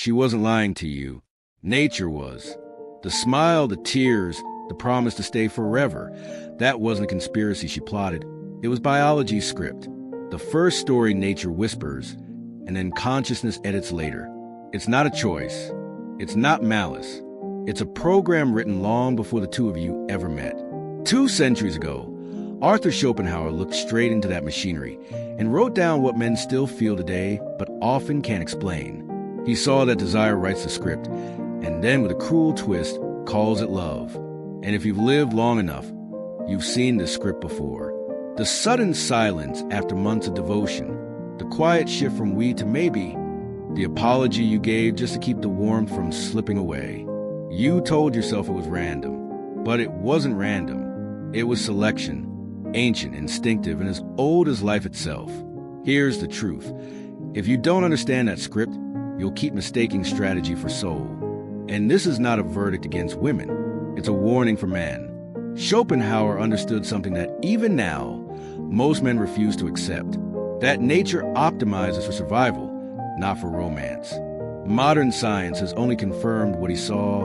she wasn't lying to you. Nature was. The smile, the tears, the promise to stay forever. That wasn't a conspiracy she plotted. It was biology's script. The first story nature whispers, and then consciousness edits later. It's not a choice. It's not malice. It's a program written long before the two of you ever met. 2 centuries ago, Arthur Schopenhauer looked straight into that machinery and wrote down what men still feel today but often can't explain. He saw that desire writes the script, and then with a cruel twist, calls it love. And if you've lived long enough, you've seen this script before. The sudden silence after months of devotion, the quiet shift from we to maybe, the apology you gave just to keep the warmth from slipping away. You told yourself it was random, but it wasn't random. It was selection, ancient, instinctive, and as old as life itself. Here's the truth. If you don't understand that script, you'll keep mistaking strategy for soul. And this is not a verdict against women. It's a warning for men. Schopenhauer understood something that even now, most men refuse to accept. That nature optimizes for survival, not for romance. Modern science has only confirmed what he saw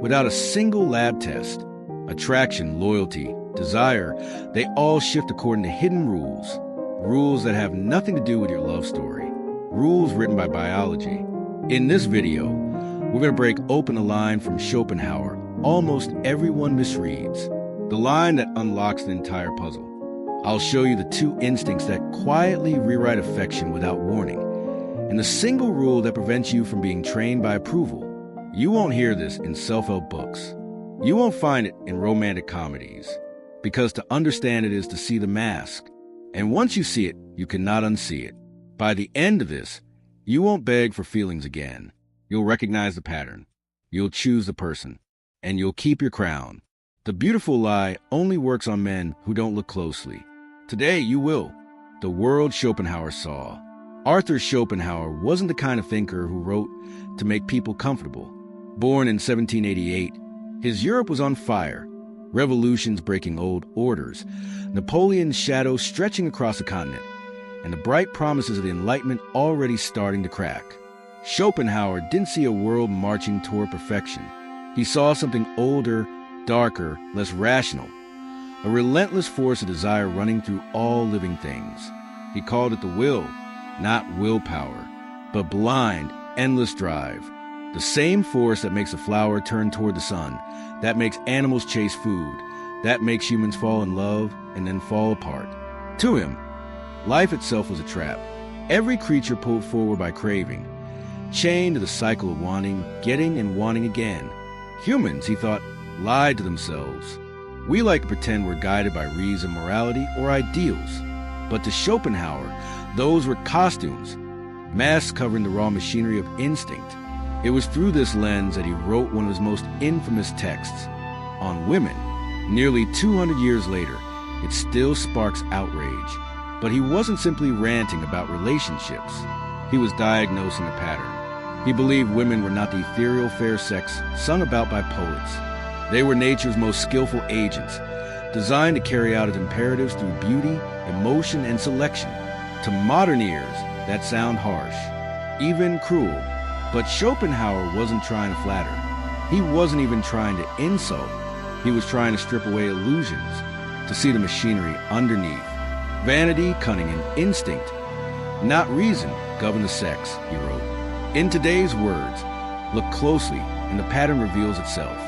without a single lab test. Attraction, loyalty, desire, they all shift according to hidden rules. Rules that have nothing to do with your love story. Rules written by biology. In this video, we're going to break open a line from Schopenhauer almost everyone misreads. The line that unlocks the entire puzzle. I'll show you the 2 instincts that quietly rewrite affection without warning, and the single rule that prevents you from being trained by approval. You won't hear this in self-help books. You won't find it in romantic comedies, because to understand it is to see the mask. And once you see it, you cannot unsee it. By the end of this, you won't beg for feelings again. You'll recognize the pattern. You'll choose the person. And you'll keep your crown. The beautiful lie only works on men who don't look closely. Today, you will. The world Schopenhauer saw. Arthur Schopenhauer wasn't the kind of thinker who wrote to make people comfortable. Born in 1788, his Europe was on fire. Revolutions breaking old orders. Napoleon's shadow stretching across the continent. And the bright promises of the Enlightenment already starting to crack. Schopenhauer didn't see a world marching toward perfection. He saw something older, darker, less rational. A relentless force of desire running through all living things. He called it the will, not willpower, but blind, endless drive. The same force that makes a flower turn toward the sun, that makes animals chase food, that makes humans fall in love and then fall apart. To him, life itself was a trap. Every creature pulled forward by craving, chained to the cycle of wanting, getting, and wanting again. Humans, he thought, lied to themselves. We like to pretend we're guided by reason, morality, or ideals. But to Schopenhauer, those were costumes, masks covering the raw machinery of instinct. It was through this lens that he wrote one of his most infamous texts, on women. Nearly 200 years later, it still sparks outrage. But he wasn't simply ranting about relationships. He was diagnosing a pattern. He believed women were not the ethereal fair sex sung about by poets. They were nature's most skillful agents, designed to carry out its imperatives through beauty, emotion, and selection. To modern ears, that sound harsh, even cruel. But Schopenhauer wasn't trying to flatter. He wasn't even trying to insult. He was trying to strip away illusions, to see the machinery underneath. Vanity, cunning, and instinct, not reason, govern the sex, he wrote. In today's words, look closely, and the pattern reveals itself.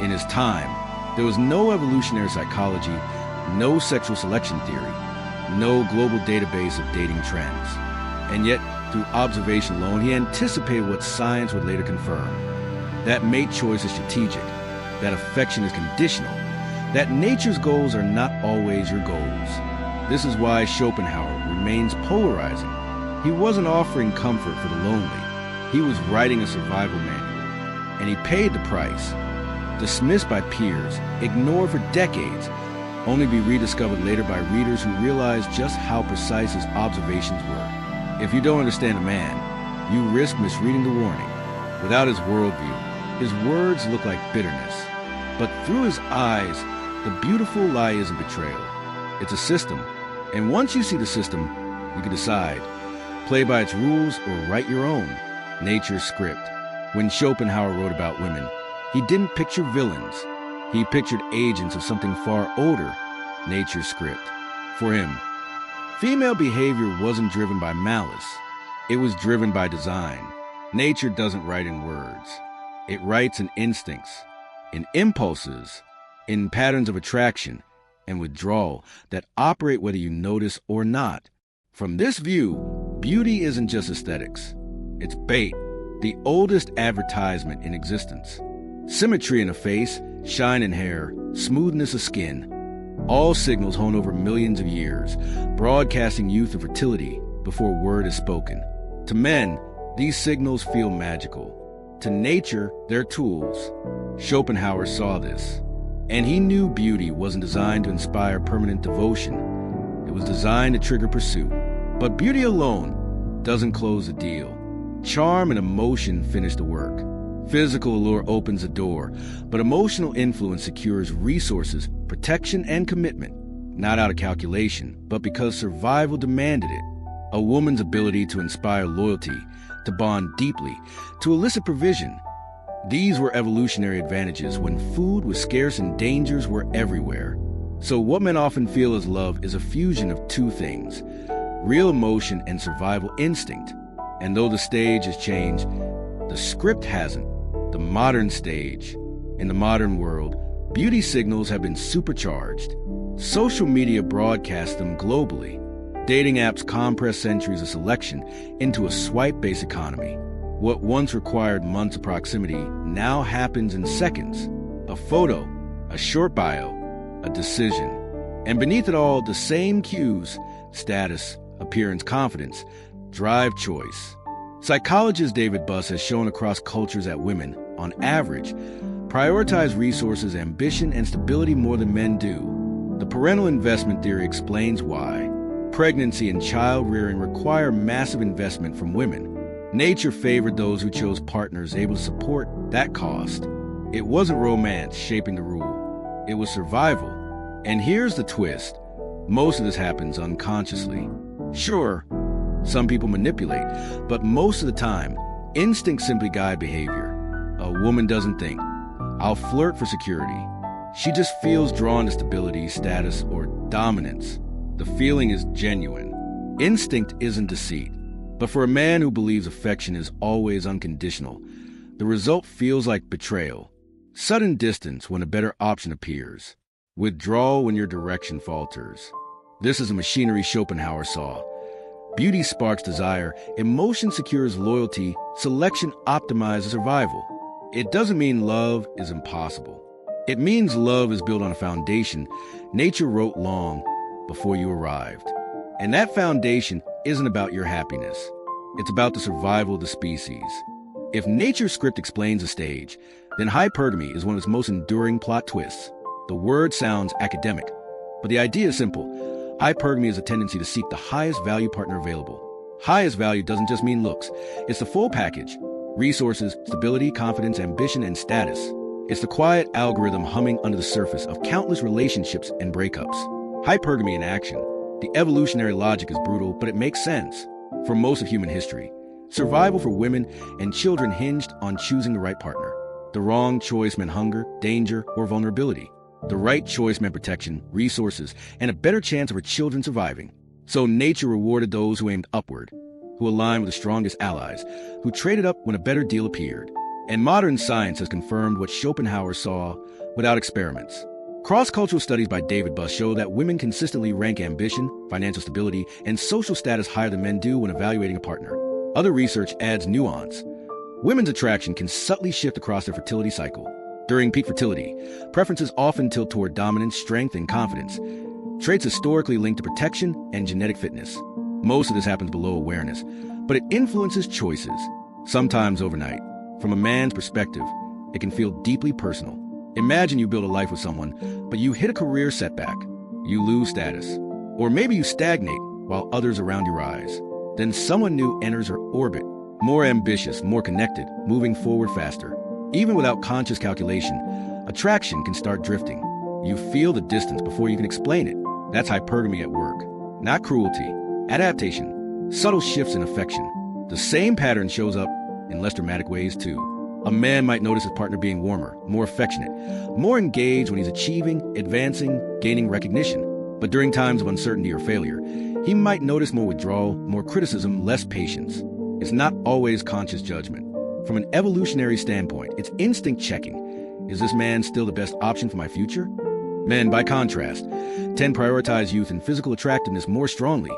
In his time, there was no evolutionary psychology, no sexual selection theory, no global database of dating trends. And yet, through observation alone, he anticipated what science would later confirm. That mate choice is strategic, that affection is conditional, that nature's goals are not always your goals. This is why Schopenhauer remains polarizing. He wasn't offering comfort for the lonely. He was writing a survival manual, and he paid the price. Dismissed by peers, ignored for decades, only be rediscovered later by readers who realized just how precise his observations were. If you don't understand a man, you risk misreading the warning. Without his worldview, his words look like bitterness. But through his eyes, the beautiful lie isn't betrayal. It's a system. And once you see the system, you can decide. Play by its rules or write your own. Nature's script. When Schopenhauer wrote about women, he didn't picture villains. He pictured agents of something far older, nature's script. For him, female behavior wasn't driven by malice. It was driven by design. Nature doesn't write in words. It writes in instincts, in impulses, in patterns of attraction and withdrawal that operate whether you notice or not. From this view, beauty isn't just aesthetics. It's bait, the oldest advertisement in existence. Symmetry in a face, shine in hair, smoothness of skin, all signals honed over millions of years, broadcasting youth and fertility before a word is spoken. To men, these signals feel magical. To nature, they're tools. Schopenhauer saw this, and he knew beauty wasn't designed to inspire permanent devotion. It was designed to trigger pursuit. But beauty alone doesn't close the deal. Charm and emotion finish the work. Physical allure opens the door, but emotional influence secures resources, protection, and commitment, not out of calculation, but because survival demanded it. A woman's ability to inspire loyalty, to bond deeply, to elicit provision. These were evolutionary advantages when food was scarce and dangers were everywhere. So what men often feel as love is a fusion of two things: real emotion and survival instinct. And though the stage has changed, the script hasn't. The modern stage. In the modern world, beauty signals have been supercharged. Social media broadcasts them globally. Dating apps compress centuries of selection into a swipe-based economy. What once required months of proximity now happens in seconds. A photo, a short bio, a decision. And beneath it all, the same cues: status, appearance, confidence, drive, choice. Psychologist David Buss has shown across cultures that women, on average, prioritize resources, ambition, and stability more than men do. The parental investment theory explains why. Pregnancy and child-rearing require massive investment from women. Nature favored those who chose partners able to support that cost. It wasn't romance shaping the rule. It was survival. And here's the twist. Most of this happens unconsciously. Sure, some people manipulate, but most of the time, instincts simply guide behavior. A woman doesn't think, "I'll flirt for security." She just feels drawn to stability, status, or dominance. The feeling is genuine. Instinct isn't deceit. But for a man who believes affection is always unconditional, the result feels like betrayal. Sudden distance when a better option appears. Withdrawal when your direction falters. This is a machinery Schopenhauer saw. Beauty sparks desire, emotion secures loyalty, selection optimizes survival. It doesn't mean love is impossible. It means love is built on a foundation nature wrote long before you arrived. And that foundation isn't about your happiness. It's about the survival of the species. If nature's script explains the stage, then hypergamy is one of its most enduring plot twists. The word sounds academic, but the idea is simple. Hypergamy is a tendency to seek the highest value partner available. Highest value doesn't just mean looks. It's the full package: resources, stability, confidence, ambition, and status. It's the quiet algorithm humming under the surface of countless relationships and breakups. Hypergamy in action. The evolutionary logic is brutal, but it makes sense. For most of human history, survival for women and children hinged on choosing the right partner. The wrong choice meant hunger, danger, or vulnerability. The right choice meant protection, resources, and a better chance of her children surviving. So nature rewarded those who aimed upward, who aligned with the strongest allies, who traded up when a better deal appeared. And modern science has confirmed what Schopenhauer saw without experiments. Cross-cultural studies by David Buss show that women consistently rank ambition, financial stability, and social status higher than men do when evaluating a partner. Other research adds nuance. Women's attraction can subtly shift across their fertility cycle. During peak fertility, preferences often tilt toward dominance, strength, and confidence, traits historically linked to protection and genetic fitness. Most of this happens below awareness, but it influences choices, sometimes overnight. From a man's perspective, it can feel deeply personal. Imagine you build a life with someone, but you hit a career setback. You lose status. Or maybe you stagnate while others around you rise. Then someone new enters her orbit, more ambitious, more connected, moving forward faster. Even without conscious calculation, attraction can start drifting. You feel the distance before you can explain it. That's hypergamy at work. Not cruelty. Adaptation. Subtle shifts in affection. The same pattern shows up in less dramatic ways too. A man might notice his partner being warmer, more affectionate, more engaged when he's achieving, advancing, gaining recognition. But during times of uncertainty or failure, he might notice more withdrawal, more criticism, less patience. It's not always conscious judgment. From an evolutionary standpoint, it's instinct checking. Is this man still the best option for my future? Men, by contrast, tend to prioritize youth and physical attractiveness more strongly,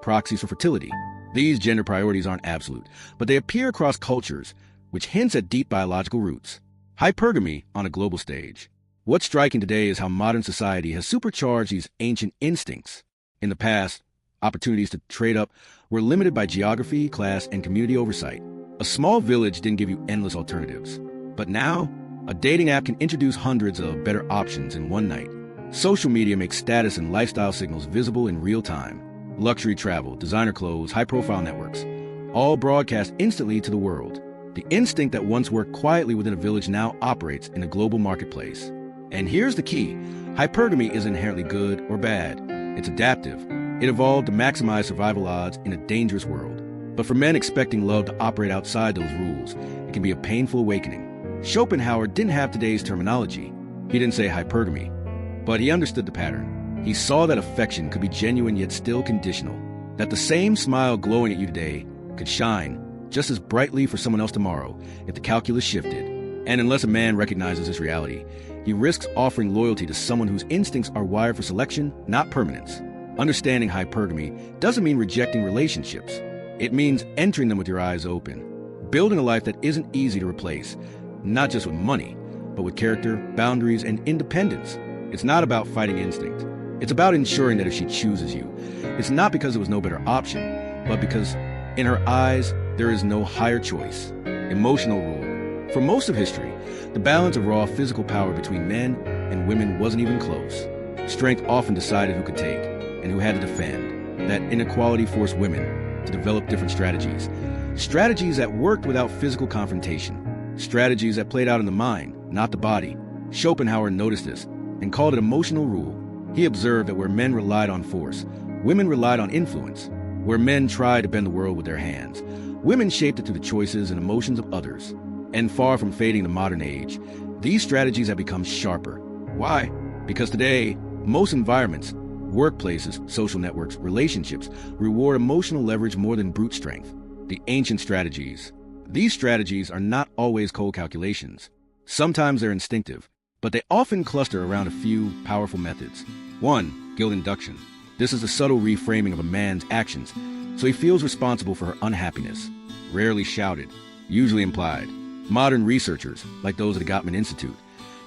proxies for fertility. These gender priorities aren't absolute, but they appear across cultures, which hints at deep biological roots. Hypergamy on a global stage. What's striking today is how modern society has supercharged these ancient instincts. In the past, opportunities to trade up were limited by geography, class, and community oversight. A small village didn't give you endless alternatives. But now, a dating app can introduce hundreds of better options in one night. Social media makes status and lifestyle signals visible in real time. Luxury travel, designer clothes, high-profile networks, all broadcast instantly to the world. The instinct that once worked quietly within a village now operates in a global marketplace. And here's the key. Hypergamy isn't inherently good or bad. It's adaptive. It evolved to maximize survival odds in a dangerous world. But for men expecting love to operate outside those rules, it can be a painful awakening. Schopenhauer didn't have today's terminology. He didn't say hypergamy, but he understood the pattern. He saw that affection could be genuine yet still conditional, that the same smile glowing at you today could shine just as brightly for someone else tomorrow if the calculus shifted. And unless a man recognizes this reality, he risks offering loyalty to someone whose instincts are wired for selection, not permanence. Understanding hypergamy doesn't mean rejecting relationships. It means entering them with your eyes open, building a life that isn't easy to replace, not just with money, but with character, boundaries, and independence. It's not about fighting instinct. It's about ensuring that if she chooses you, it's not because there was no better option, but because in her eyes, there is no higher choice. Emotional rule. For most of history, the balance of raw physical power between men and women wasn't even close. Strength often decided who could take and who had to defend. That inequality forced women to develop different strategies. Strategies that worked without physical confrontation. Strategies that played out in the mind, not the body. Schopenhauer noticed this and called it emotional rule. He observed that where men relied on force, women relied on influence. Where men tried to bend the world with their hands, women shaped it through the choices and emotions of others. And far from fading in the modern age, these strategies have become sharper. Why? Because today, most environments, workplaces, social networks, relationships, reward emotional leverage more than brute strength. The ancient strategies. These strategies are not always cold calculations. Sometimes they're instinctive, but they often cluster around a few powerful methods. 1. Guilt induction. This is the subtle reframing of a man's actions, so he feels responsible for her unhappiness. Rarely shouted, usually implied. Modern researchers, like those at the Gottman Institute,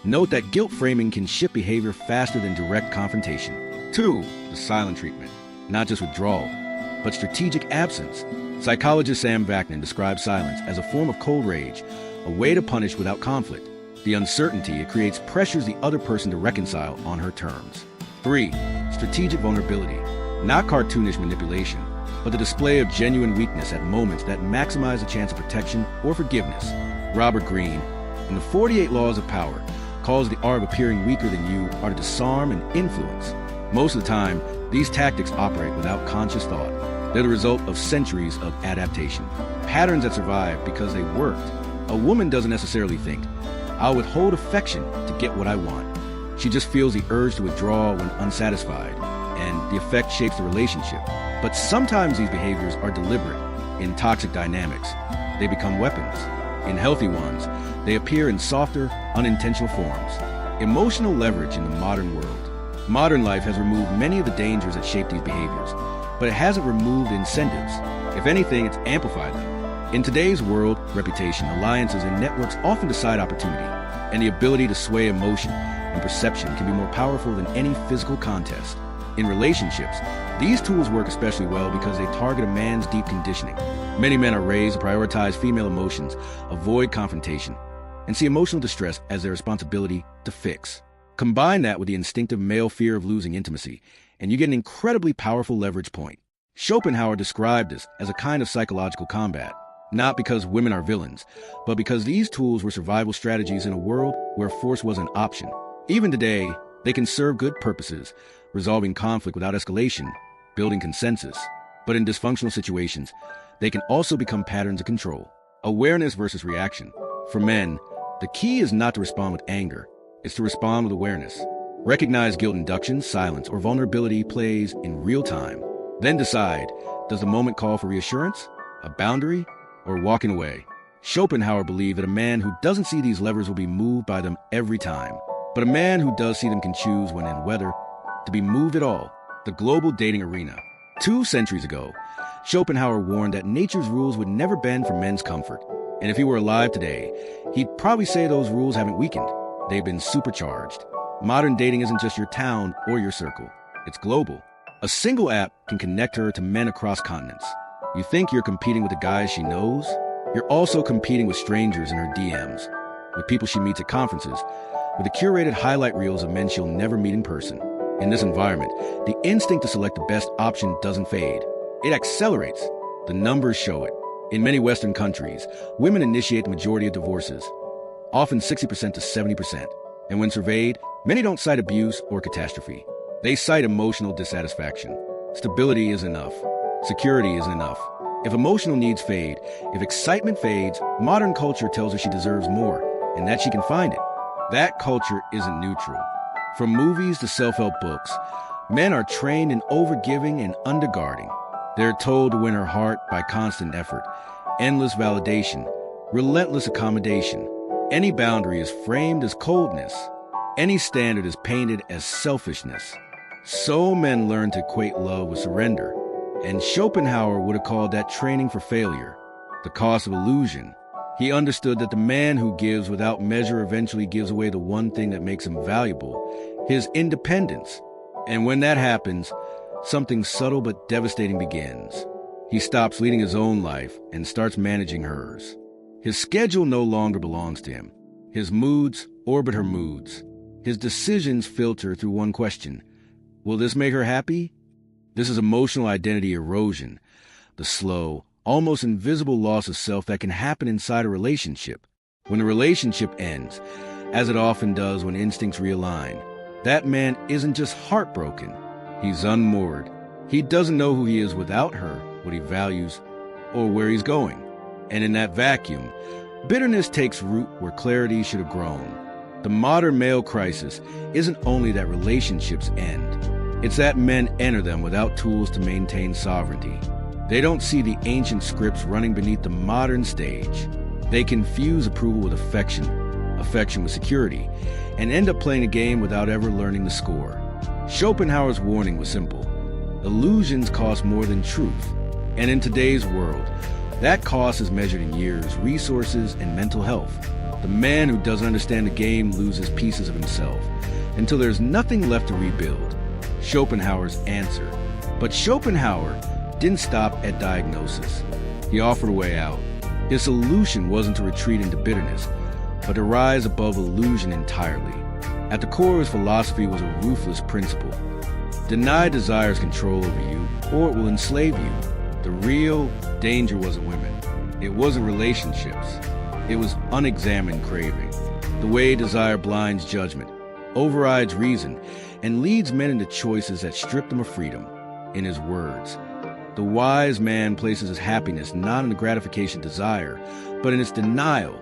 note that guilt framing can shift behavior faster than direct confrontation. 2. The silent treatment. Not just withdrawal, but strategic absence. Psychologist Sam Vaknin describes silence as a form of cold rage, a way to punish without conflict. The uncertainty it creates pressures the other person to reconcile on her terms. 3. Strategic vulnerability. Not cartoonish manipulation, but the display of genuine weakness at moments that maximize the chance of protection or forgiveness. Robert Greene, in the 48 Laws of Power, calls the art of appearing weaker than you are to disarm and influence. Most of the time, these tactics operate without conscious thought. They're the result of centuries of adaptation. Patterns that survive because they worked. A woman doesn't necessarily think, I'll withhold affection to get what I want. She just feels the urge to withdraw when unsatisfied, and the effect shapes the relationship. But sometimes these behaviors are deliberate. In toxic dynamics, they become weapons. In healthy ones, they appear in softer, unintentional forms. Emotional leverage in the modern world. Modern life has removed many of the dangers that shape these behaviors, but it hasn't removed incentives. If anything, it's amplified them. In today's world, reputation, alliances, and networks often decide opportunity, and the ability to sway emotion and perception can be more powerful than any physical contest. In relationships, these tools work especially well because they target a man's deep conditioning. Many men are raised to prioritize female emotions, avoid confrontation, and see emotional distress as their responsibility to fix. Combine that with the instinctive male fear of losing intimacy, and you get an incredibly powerful leverage point. Schopenhauer described this as a kind of psychological combat, not because women are villains, but because these tools were survival strategies in a world where force was an option. Even today, they can serve good purposes, resolving conflict without escalation, building consensus. But in dysfunctional situations, they can also become patterns of control. Awareness versus reaction. For men, the key is not to respond with anger, it's to respond with awareness. Recognize guilt induction, silence, or vulnerability plays in real time. Then decide, does the moment call for reassurance, a boundary, or walking away? Schopenhauer believed that a man who doesn't see these levers will be moved by them every time. But a man who does see them can choose when and whether to be moved at all. The global dating arena. 2 centuries ago, Schopenhauer warned that nature's rules would never bend for men's comfort. And if he were alive today, he'd probably say those rules haven't weakened. They've been supercharged. Modern dating isn't just your town or your circle. It's global. A single app can connect her to men across continents. You think you're competing with the guys she knows? You're also competing with strangers in her DMs, with people she meets at conferences, with the curated highlight reels of men she'll never meet in person. In this environment, the instinct to select the best option doesn't fade. It accelerates. The numbers show it. In many Western countries, women initiate the majority of divorces, often 60% to 70%. And when surveyed, many don't cite abuse or catastrophe. They cite emotional dissatisfaction. Stability is enough. Security is enough. If emotional needs fade, if excitement fades, modern culture tells her she deserves more and that she can find it. That culture isn't neutral. From movies to self-help books, men are trained in overgiving and underguarding. They're told to win her heart by constant effort, endless validation, relentless accommodation. Any boundary is framed as coldness. Any standard is painted as selfishness. So men learn to equate love with surrender. And Schopenhauer would have called that training for failure, the cost of illusion. He understood that the man who gives without measure eventually gives away the one thing that makes him valuable, his independence. And when that happens, something subtle but devastating begins. He stops leading his own life and starts managing hers. His schedule no longer belongs to him. His moods orbit her moods. His decisions filter through one question. Will this make her happy? This is emotional identity erosion, the slow, almost invisible loss of self that can happen inside a relationship. When the relationship ends, as it often does when instincts realign, that man isn't just heartbroken, he's unmoored. He doesn't know who he is without her, what he values, or where he's going. And in that vacuum, bitterness takes root where clarity should have grown. The modern male crisis isn't only that relationships end, it's that men enter them without tools to maintain sovereignty. They don't see the ancient scripts running beneath the modern stage. They confuse approval with affection, affection with security, and end up playing a game without ever learning the score. Schopenhauer's warning was simple. Illusions cost more than truth. And in today's world, that cost is measured in years, resources, and mental health. The man who doesn't understand the game loses pieces of himself until there's nothing left to rebuild. Schopenhauer's answer. But Schopenhauer didn't stop at diagnosis. He offered a way out. His solution wasn't to retreat into bitterness, but to rise above illusion entirely. At the core of his philosophy was a ruthless principle. Deny desire's control over you, or it will enslave you. The real danger wasn't women. It wasn't relationships. It was unexamined craving. The way desire blinds judgment, overrides reason, and leads men into choices that strip them of freedom. In his words, the wise man places his happiness not in the gratification of desire, but in its denial.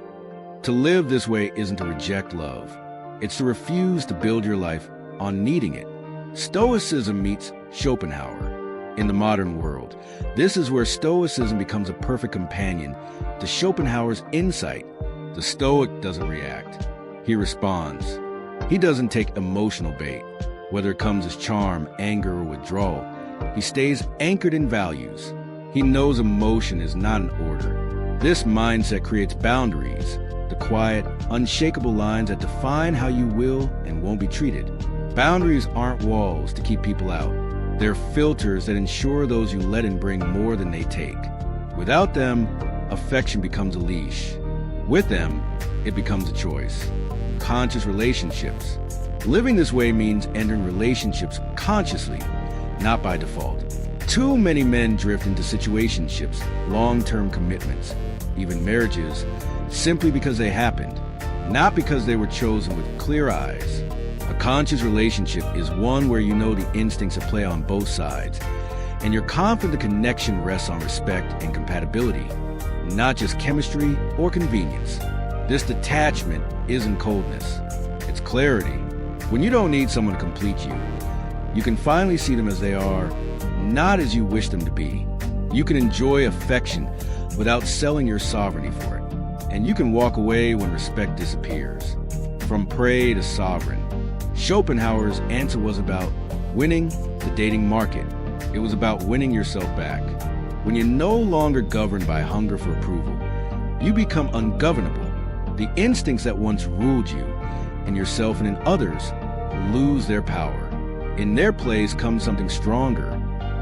To live this way isn't to reject love. It's to refuse to build your life on needing it. Stoicism meets Schopenhauer. In the modern world, this is where Stoicism becomes a perfect companion to Schopenhauer's insight. The Stoic doesn't react. He responds. He doesn't take emotional bait, whether it comes as charm, anger, or withdrawal. He stays anchored in values. He knows emotion is not an order. This mindset creates boundaries, the quiet, unshakable lines that define how you will and won't be treated. Boundaries aren't walls to keep people out. They're filters that ensure those you let in bring more than they take. Without them, affection becomes a leash. With them, it becomes a choice. Conscious relationships. Living this way means entering relationships consciously, not by default. Too many men drift into situationships, long-term commitments, even marriages, simply because they happened, not because they were chosen with clear eyes. A conscious relationship is one where you know the instincts at play on both sides, and you're confident the connection rests on respect and compatibility, not just chemistry or convenience. This detachment isn't coldness, it's clarity. When you don't need someone to complete you, you can finally see them as they are, not as you wish them to be. You can enjoy affection without selling your sovereignty for it. And you can walk away when respect disappears. From prey to sovereign. Schopenhauer's answer was about winning the dating market. It was about winning yourself back. When you're no longer governed by hunger for approval, you become ungovernable. The instincts that once ruled you and yourself and in others lose their power. In their place comes something stronger,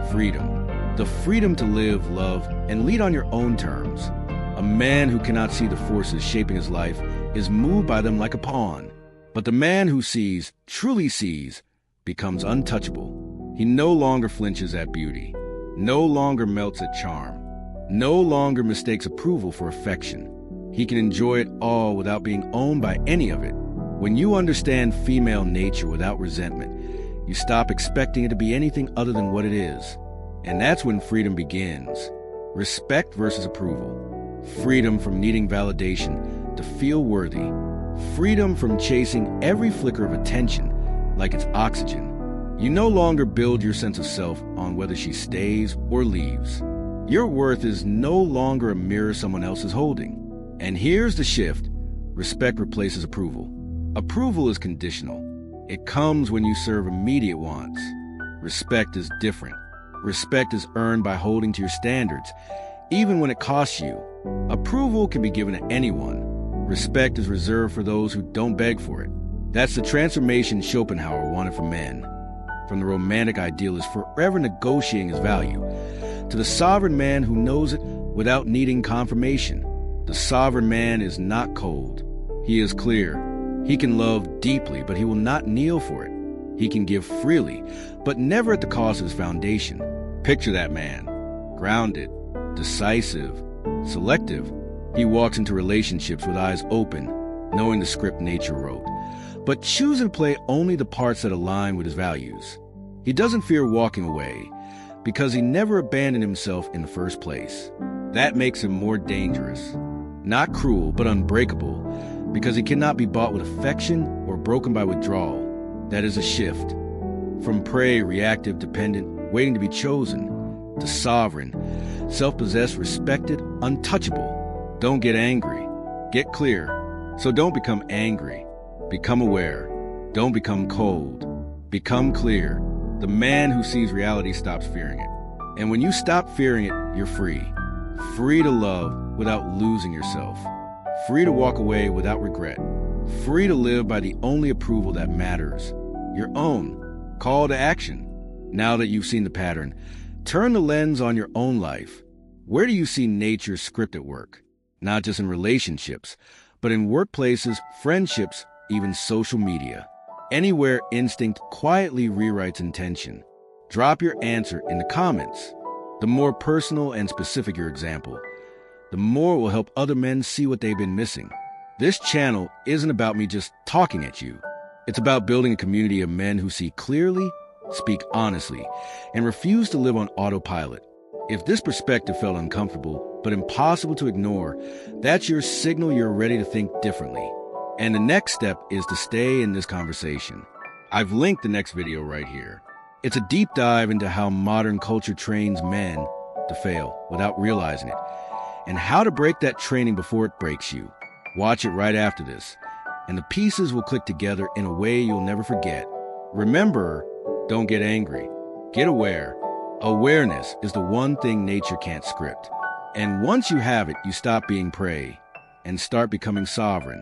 freedom. The freedom to live, love, and lead on your own terms. A man who cannot see the forces shaping his life is moved by them like a pawn. But the man who sees, truly sees, becomes untouchable. He no longer flinches at beauty, no longer melts at charm, no longer mistakes approval for affection. He can enjoy it all without being owned by any of it. When you understand female nature without resentment, you stop expecting it to be anything other than what it is. And that's when freedom begins. Respect versus approval. Freedom from needing validation to feel worthy. Freedom from chasing every flicker of attention like it's oxygen. You no longer build your sense of self on whether she stays or leaves. Your worth is no longer a mirror someone else is holding. And here's the shift. Respect replaces approval. Approval is conditional. It comes when you serve immediate wants. Respect is different. Respect is earned by holding to your standards, even when it costs you. Approval can be given to anyone. Respect is reserved for those who don't beg for it. That's the transformation Schopenhauer wanted for men. From the romantic idealist forever negotiating his value, to the sovereign man who knows it without needing confirmation. The sovereign man is not cold. He is clear. He can love deeply, but he will not kneel for it. He can give freely, but never at the cost of his foundation. Picture that man. Grounded, decisive, selective. He walks into relationships with eyes open, knowing the script nature wrote, but choosing to play only the parts that align with his values. He doesn't fear walking away because he never abandoned himself in the first place. That makes him more dangerous. Not cruel, but unbreakable, because he cannot be bought with affection or broken by withdrawal. That is a shift. From prey, reactive, dependent, waiting to be chosen, to sovereign, self-possessed, respected, untouchable. Don't get angry. Get clear. So don't become angry. Become aware. Don't become cold. Become clear. The man who sees reality stops fearing it. And when you stop fearing it, you're free. Free to love without losing yourself. Free to walk away without regret. Free to live by the only approval that matters. Your own. Call to action. Now that you've seen the pattern, turn the lens on your own life. Where do you see nature's script at work? Not just in relationships, but in workplaces, friendships, even social media. Anywhere instinct quietly rewrites intention. Drop your answer in the comments. The more personal and specific your example, the more it will help other men see what they've been missing. This channel isn't about me just talking at you. It's about building a community of men who see clearly, speak honestly, and refuse to live on autopilot. If this perspective felt uncomfortable, but impossible to ignore, that's your signal you're ready to think differently. And the next step is to stay in this conversation. I've linked the next video right here. It's a deep dive into how modern culture trains men to fail without realizing it, and how to break that training before it breaks you. Watch it right after this, and the pieces will click together in a way you'll never forget. Remember, don't get angry. Get aware. Awareness is the one thing nature can't script. And once you have it, you stop being prey and start becoming sovereign.